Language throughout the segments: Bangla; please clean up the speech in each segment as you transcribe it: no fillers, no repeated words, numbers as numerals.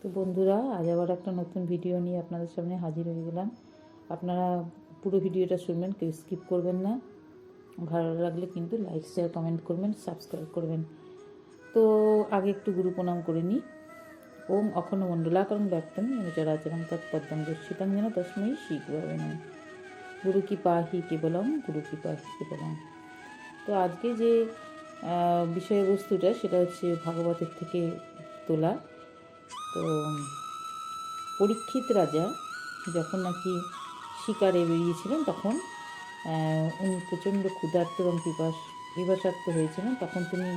তো বন্ধুরা, আজ আবার একটা নতুন ভিডিও নিয়ে আপনাদের সামনে হাজির হয়ে গেলাম। আপনারা পুরো ভিডিওটা শুনবেন, কেউ স্কিপ করবেন না। ভালো লাগলে কিন্তু লাইক শেয়ার কমেন্ট করবেন, সাবস্ক্রাইব করবেন। তো আগে একটু গুরু প্রণাম করে নিই। ওম অখণ্ড মণ্ডলাকারং ব্যক্তং যেন চরাচরং তৎপদ্মং দর্শিতং যেন তস্मै শ্রী গুরবে নমঃ। গুরু কি পাহি কেবলং, গুরু কি পাহি কেবলং। তো আজকে যে বিষয়বস্তুটা সেটা হচ্ছে ভাগবতের থেকে তোলা। তো পরীক্ষিত রাজা যখন নাকি শিকারে বেরিয়েছিলেন, তখন উনি প্রচণ্ড ক্ষুধার্ত এবং পিপাসার্ত হয়েছিলেন। তখন তিনি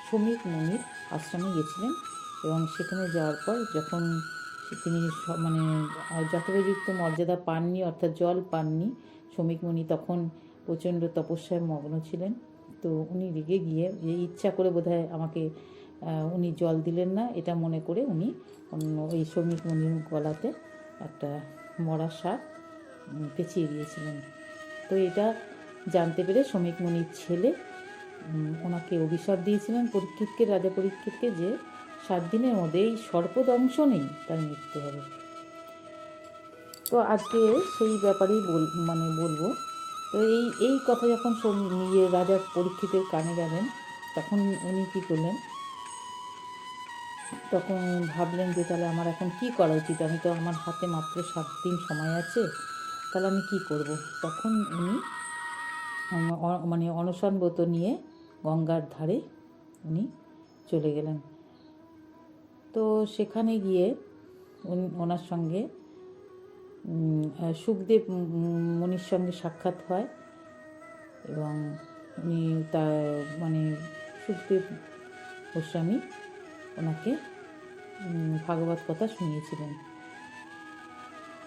শ্রমিক মুনির আশ্রমে গেছিলেন এবং সেখানে যাওয়ার পর যখন তিনি মানে যথোপযুক্ত মর্যাদা পাননি, অর্থাৎ জল পাননি, শ্রমিক মুনি তখন প্রচণ্ড তপস্যায় মগ্ন ছিলেন। তো উনি রেগে গিয়ে, যে ইচ্ছা করে বোধহয় আমাকে উনি জল দিলেন না, এটা মনে করে উনি ওই শ্রমিক মুনির গলাতে একটা মরা সাপ পেঁচিয়ে দিয়েছিলেন। তো এটা জানতে পেরে শ্রমিক মুনির ছেলে ওনাকে অভিশাপ দিয়েছিলেন পরীক্ষিতকে, রাজা পরীক্ষিতকে, যে 7 দিনের মধ্যে এই সর্পদংশনেই তার মৃত্যু হবে। তো আজকে সেই ব্যাপারেই বলবো। তো এই কথা যখন রাজা পরীক্ষিতের কানে গেলেন, তখন উনি কী করলেন, তখন ভাবলেন যে তাহলে আমার এখন কি করা উচিত। আমি তো, আমার হাতে মাত্র 7 দিন সময় আছে, তাহলে আমি কি করব। তখন উনি মানে অনশনব্রত নিয়ে গঙ্গার ধারে উনি চলে গেলেন। তো সেখানে গিয়ে ওনার সঙ্গে সুখদেব মুনির সঙ্গে সাক্ষাৎ হয় এবং উনি তার মানে সুখদেব গোস্বামী ওনাকে ভাগবত কথা শুনিয়েছিলেন।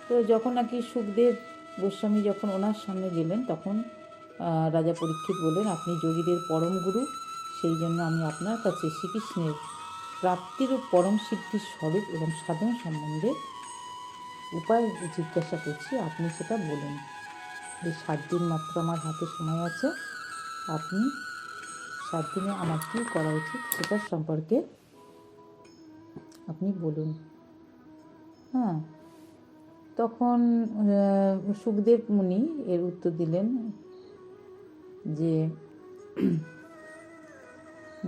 তো যখন নাকি সুখদেব গোস্বামী যখন ওনার সামনে গেলেন, তখন রাজা পরীক্ষিত বললেন, আপনি যোগীদের পরম গুরু, সেই জন্য আমি আপনার কাছে শ্রীকৃষ্ণের প্রাপ্তিরূপ পরম সিদ্ধির স্বরূপ এবং সাধন সম্বন্ধে উপায় জিজ্ঞাসা করছি, আপনি সেটা বলুন। এই 7 দিন মাত্র আমার হাতে সময় আছে, আপনি 7 দিনে আমার কী করা উচিত সেটার সম্পর্কে আপনি বলুন। হ্যাঁ, তখন সুখদেব মুনি এর উত্তর দিলেন যে,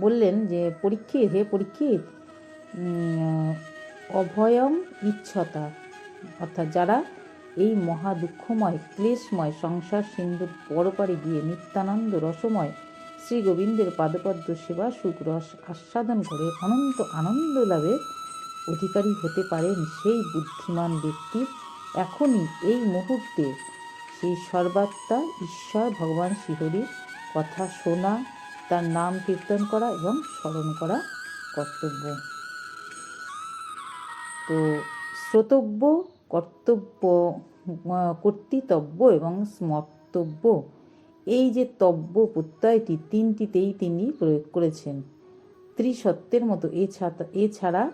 বললেন যে, হে পরীক্ষিত, অভয়ম ইচ্ছতা, অর্থাৎ যারা এই মহা দুঃখময় ক্লেশময় সংসার সিন্ধুর পরপারে গিয়ে নিত্যানন্দ রসময় শ্রী গোবিন্দের পাদপদ্ম সেবা সুখ রস আস্বাদন করে অনন্ত আনন্দ লাভের অধিকারী হতে পারেন, সেই বুদ্ধিমান ব্যক্তির এখনই এই মুহূর্তে সেই সর্বাত্মা ঈশ্বর ভগবান শ্রীহরির কথা শোনা, তার নাম কীর্তন করা এবং স্মরণ করা কর্তব্য। তো শ্রোতব্য, কর্তৃতব্য এবং স্মর্তব্য, এই যে তব্য প্রত্যয়টি, 3টিতেই তিনি প্রয়োগ করেছেন ত্রিসত্যের মতো। এছাড়া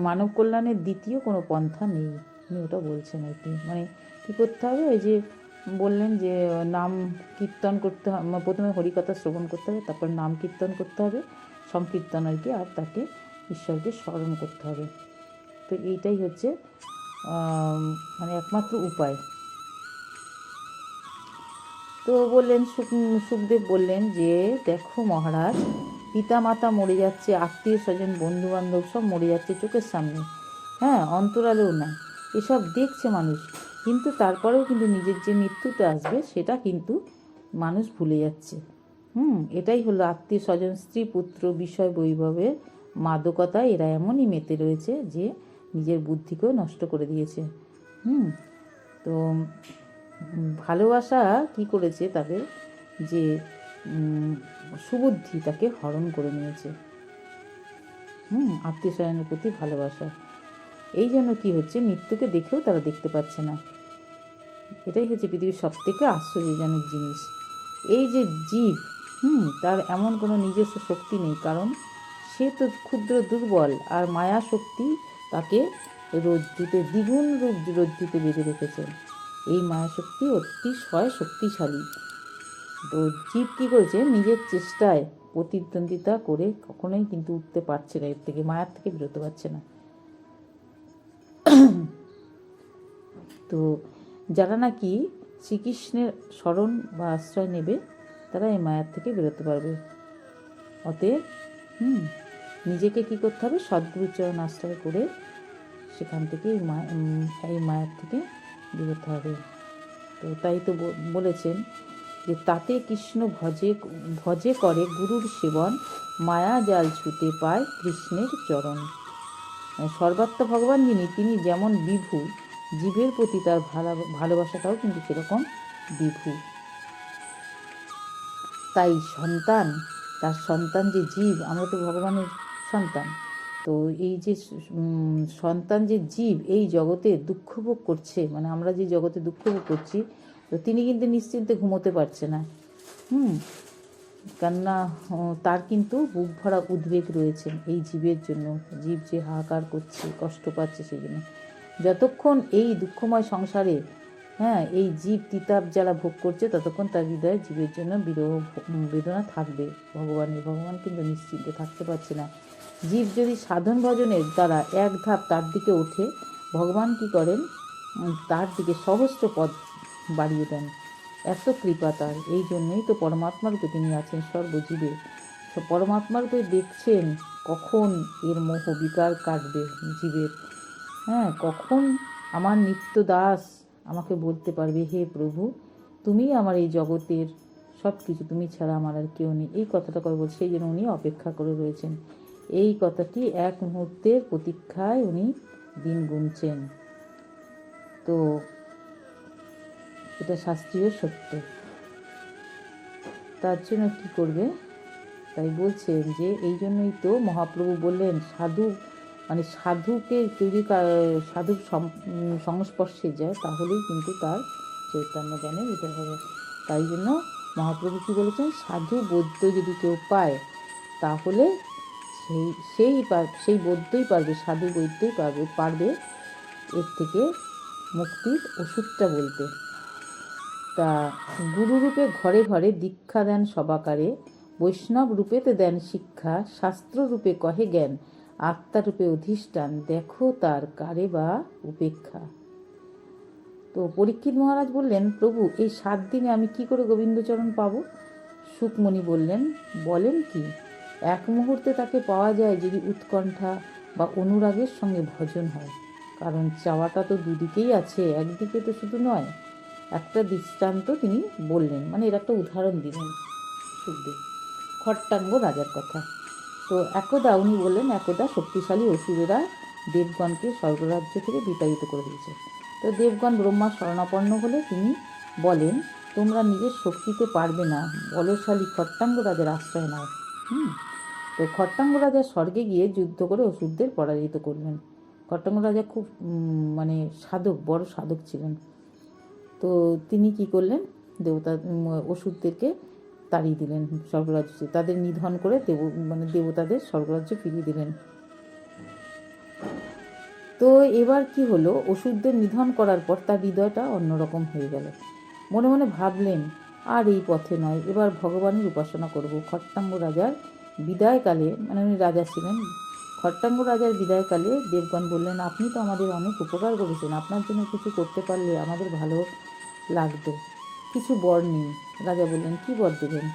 মানব কল্যাণের দ্বিতীয় কোনো পন্থা নেই। উনি ওটা বলছেন আর কি, মানে কী করতে হবে, এই যে বললেন যে নাম কীর্তন করতে হবে, প্রথমে হরিকথা শ্রবণ করতে হবে, তারপর নাম কীর্তন করতে হবে, সংকীর্তন আর কি, আর তাকে ঈশ্বরকে স্মরণ করতে হবে। তো এইটাই হচ্ছে মানে একমাত্র উপায়। তো বললেন, সুখদেব বললেন যে, দেখো মহারাজ, পিতা মাতা মরে যাচ্ছে, আত্মীয় স্বজন বন্ধু বান্ধব সব মরে যাচ্ছে চোখের সামনে, হ্যাঁ, অন্তরালেও না, এসব দেখছে মানুষ, কিন্তু তারপরেও কিন্তু নিজের যে মৃত্যুটা আসবে সেটা কিন্তু মানুষ ভুলে যাচ্ছে। এটাই হলো আত্মীয় স্বজন, স্ত্রী পুত্র বিষয় বৈভবের মাদকতায় এরা এমনই মেতে রয়েছে যে নিজের বুদ্ধিকেও নষ্ট করে দিয়েছে। তো ভালোবাসা কি করেছে তাদের, যে সুবুদ্ধি তাকে হরণ করে নিয়েছে। আত্মীয় স্বজনের প্রতি ভালোবাসা, এই জন্য কি হচ্ছে, মৃত্যুকে দেখেও তারা দেখতে পাচ্ছে না। এটাই হচ্ছে পৃথিবীর সব থেকে আশ্চর্যজনক জিনিস। এই যে জীব, তার এমন কোনো নিজস্ব শক্তি নেই, কারণ সে তো ক্ষুদ্র দুর্বল, আর মায়া শক্তি তাকে রজ্জুতে, দ্বিগুণ রূপ রজ্জুতে বেঁধে রেখেছে। এই মায়াশক্তি অতিশয় শক্তিশালী। তো জীব কী করেছে, নিজের চেষ্টায় প্রতিদ্বন্দ্বিতা করে কখনোই কিন্তু উঠতে পারছে না, এর থেকে, মায়ার থেকে বেরোতে পারছে না। তো যারা নাকি শ্রীকৃষ্ণের শরণ বা আশ্রয় নেবে তারা এই মায়ার থেকে বেরোতে পারবে। অতএব নিজেকে কী করতে হবে? সদ্গুরুচরণ আশ্রয় করে সেখান থেকে এই মায়ার থেকে বেরোতে হবে। তো তাই তো বলেছেন যে তাতে কৃষ্ণ ভজে করে গুরুর সেবন, মায়া জাল ছুটে পায় কৃষ্ণের চরণ। সর্বাত্মা ভগবান যিনি, তিনি যেমন বিভু, জীবের প্রতি তার ভালোবাসাটাও কিন্তু সেরকম বিভু। তাই তার সন্তান যে জীব, আমরা তো ভগবানের সন্তান, তো এই যে সন্তান যে জীব এই জগতে দুঃখ ভোগ করছে, মানে আমরা যে জগতে দুঃখ ভোগ করছি, তো তিনি কিন্তু নিশ্চিন্তে ঘুমোতে পারছে না। কেননা তার কিন্তু বুক ভরা উদ্বেগ রয়েছে এই জীবের জন্য। জীব যে হাহাকার করছে, কষ্ট পাচ্ছে, সেই জন্য যতক্ষণ এই দুঃখময় সংসারে এই জীব তিতাব যারা ভোগ করছে, ততক্ষণ তার হৃদয়ে জীবের জন্য বিরহ বেদনা থাকবে। ভগবান কিন্তু নিশ্চিন্তে থাকতে পারছে না। জীব যদি সাধন ভজনের দ্বারা এক ধাপ তার দিকে ওঠে, ভগবান কি করেন? তার দিকে সহস্র পদ বাড়িয়ে দেন। এত কৃপা তার। এই জন্যই তো পরমাত্মা রূপে তিনি আছেন সর্বজীবে। পরমাত্মা রূপে দেখছেন কখন এর মোহ বিকার কাটবে জীবের। কখন আমার নিত্য দাস আমাকে বলতে পারবে, হে প্রভু, তুমি আমার এই জগতের সব কিছু, তুমি ছাড়া আমার আর কেউ নেই। এই কথাটা করে বলছে, সেই জন্য উনি অপেক্ষা করে রয়েছেন। এই কথাটি এক মুহূর্তের প্রতীক্ষায় উনি দিন গুনছেন। তো এটা শাস্ত্রীয় সত্য। তার জন্য কী করবে? তাই বলছেন যে এই জন্যই তো মহাপ্রভু বললেন, সাধুকে যদি সাধুর সংস্পর্শে যায়, তাহলেই কিন্তু তার চৈতন্য জ্ঞানে উঠে হবে। তাই জন্য মহাপ্রভু কী বলেছেন? সাধু বৈদ্য যদি কেউ পায়, তাহলে সেই বৈদ্যই পারবে, সাধু বৈদ্যই পারবে এর থেকে মুক্তির ওষুধটা বলতে। তা গুরুরূপে ঘরে ঘরে দীক্ষা দেন সবাকারে, বৈষ্ণব রূপেতে দেন শিক্ষা, শাস্ত্র রূপে কহে জ্ঞান, আত্মারূপে অধিষ্ঠান, দেখো তার কারে বা উপেক্ষা। তো পরীক্ষিত মহারাজ বললেন, প্রভু, এই 7 দিনে আমি কি করে গোবিন্দচরণ পাবো? শুকমণি বলেন কি? এক মুহূর্তে তাকে পাওয়া যায় যদি উৎকণ্ঠা বা অনুরাগের সঙ্গে ভজন হয়। কারণ চাওয়াটা তো দুদিকেই আছে, একদিকে তো শুধু নয়। একটা দৃষ্টান্ত তিনি বললেন, মানে এর একটা উদাহরণ দিলেন সুখদেব, খট্টাঙ্গ রাজার কথা। তো উনি বললেন, একদা শক্তিশালী অসুরেরা দেবগণকে স্বর্গরাজ্য থেকে বিতাড়িত করে দিয়েছে। তো দেবগণ ব্রহ্মা শরণাপন্ন হলে তিনি বলেন, তোমরা নিজের শক্তিতে পারবে না, বলশালী খট্টাঙ্গ রাজার আশ্রয় নাও। তো খট্টাঙ্গ রাজা স্বর্গে গিয়ে যুদ্ধ করে অসুরদের পরাজিত করলেন। খট্টাঙ্গ রাজা খুব বড় সাধক ছিলেন। তো তিনি কি করলেন? অসুরদেরকে তাড়িয়ে দিলেন স্বর্গরাজ্য, তাদের নিধন করে দেবতাদের স্বর্গরাজ্য ফিরিয়ে দিলেন। তো এবার কি হলো? অসুরদের নিধন করার পর তার হৃদয়টা অন্যরকম হয়ে গেল। মনে মনে ভাবলেন, আর এই পথে নয়, এবার ভগবানের উপাসনা করব। খট্টাঙ্গ রাজার বিদায়কালে, মানে উনি রাজা ছিলেন, খট্টাঙ্গ রাজার বিদায়কালে দেবগণ বললেন, আপনি তো আমাদের অনেক উপকার করেছেন, আপনার জন্য কিছু করতে পারলে আমাদের ভালো লাগতো। কিছু বর নিন। রাজা বললেন, কি বর দেবেন?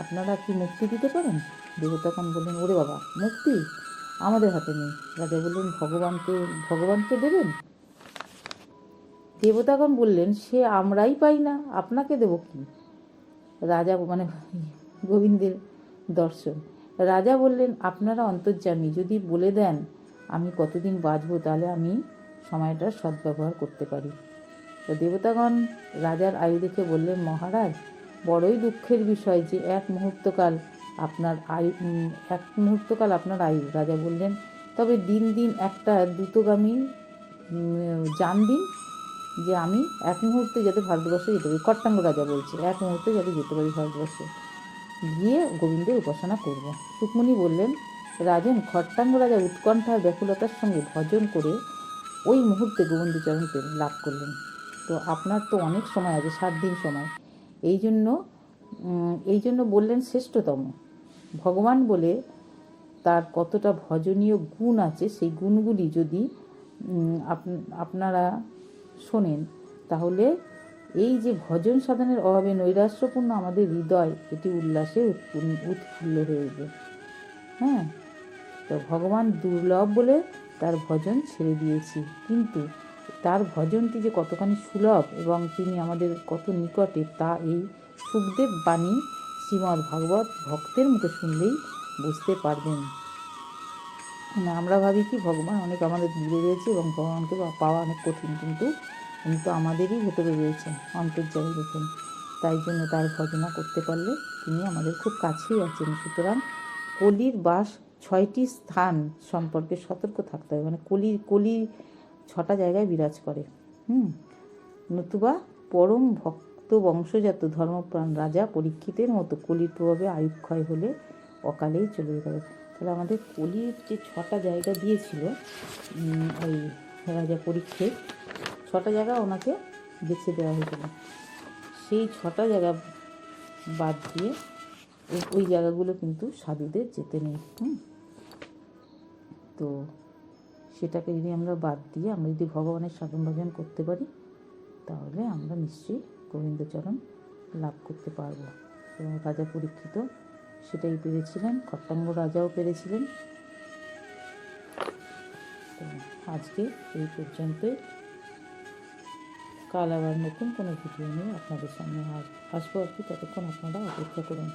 আপনারা কি মুক্তি দিতে পারেন? দেবতাগণ বললেন, ওরে বাবা, মুক্তি আমাদের হাতে নেই। রাজা বললেন, ভগবানকে দেবেন? দেবতাগণ বললেন, সে আমরাই পাই না, আপনাকে দেব কি? রাজা গোবিন্দের দর্শন। রাজা বললেন, আপনারা অন্তর্যামী, যদি বলে দেন আমি কতদিন বাঁচব, তাহলে আমি সময়টার সদ্ব্যবহার করতে পারি। তো দেবতাগণ রাজার আয়ু দেখে বললেন, মহারাজ, বড়ই দুঃখের বিষয় যে এক মুহূর্তকাল আপনার আয়ু। রাজা বললেন, তবে দিন একটা দ্রুতগামী যান দিন, যে আমি এক মুহূর্তে যাতে ভারতবর্ষে যেতে পারি। খট্টাঙ্গ রাজা বলছে, এক মুহূর্তে যাতে যেতে পারি ভারতবর্ষে, গিয়ে গোবিন্দের উপাসনা করব। সুকমণি বললেন, রাজন, খট্টাঙ্গ রাজা উৎকণ্ঠার ব্যাকুলতার সঙ্গে ভজন করে ওই মুহূর্তে গোবিন্দচরণ লাভ করলেন। তো আপনার তো অনেক সময় আছে, 7 দিন সময়। এই জন্য বললেন শ্রেষ্ঠতম। ভগবান বলে তার কতটা ভজনীয় গুণ আছে, সেই গুণগুলি যদি আপনারা শোনেন, তাহলে এই যে ভজন সাধনের অভাবে নৈরাশ্যপূর্ণ আমাদের হৃদয় এটি উল্লাসে উৎফুল্ল হয়ে উঠবে। হ্যাঁ, তো ভগবান দুর্লভ বলে তার ভজন ছেড়ে দিয়েছি, কিন্তু তার ভজনটি যে কতখানি সুলভ এবং তিনি আমাদের কত নিকটে তা এই সুখদেব বাণী শ্রীমদ্ ভাগবত ভক্তের মুখে শুনলেই বুঝতে পারবেন। আমরা ভাবি কি ভগবান অনেক আমাদের দূরে রয়েছে এবং ভগবানকে পাওয়া অনেক কঠিন, কিন্তু উনি তো আমাদেরই ভেতরে রয়েছেন, অন্তর্যামী রূপে। তাই জন্য তার ভজনা করতে পারলে তিনি আমাদের খুব কাছেই আছেন। সুতরাং কলির বাস 6টি স্থান সম্পর্কে সতর্ক থাকতে হবে। মানে কলি 6টা জায়গায় বিরাজ করে। নতুবা পরম ভক্ত বংশজাত ধর্মপ্রাণ রাজা পরীক্ষিতের মতো কলির প্রভাবে আয়ুক্ষয় হলে অকালেই চলে যেতে হবে। তাহলে আমাদের কলির যে 6টা জায়গা দিয়েছিল ওই রাজা পরীক্ষিত, 6টা জায়গা ওনাকে বেছে দেওয়া হয়েছিল। সেই 6টা জায়গা বাদ দিয়ে ওই জায়গাগুলো কিন্তু সাধুদের যেতে নেই। তো সেটাকে যদি আমরা বাদ দিয়ে আমরা যদি ভগবানের সাধন ভজন করতে পারি, তাহলে আমরা নিশ্চয়ই গোবিন্দচরণ লাভ করতে পারব। এবং রাজা পরীক্ষিত সেটাই পেরেছিলেন, খট্টাঙ্গ রাজাও পেরেছিলেন। তো আজকে এই পর্যন্তই। কাল আবার নতুন কোনো ভিডিও নিয়ে আপনাদের সামনে আসবো আর কি। ততক্ষণ আপনারা অপেক্ষা করুন।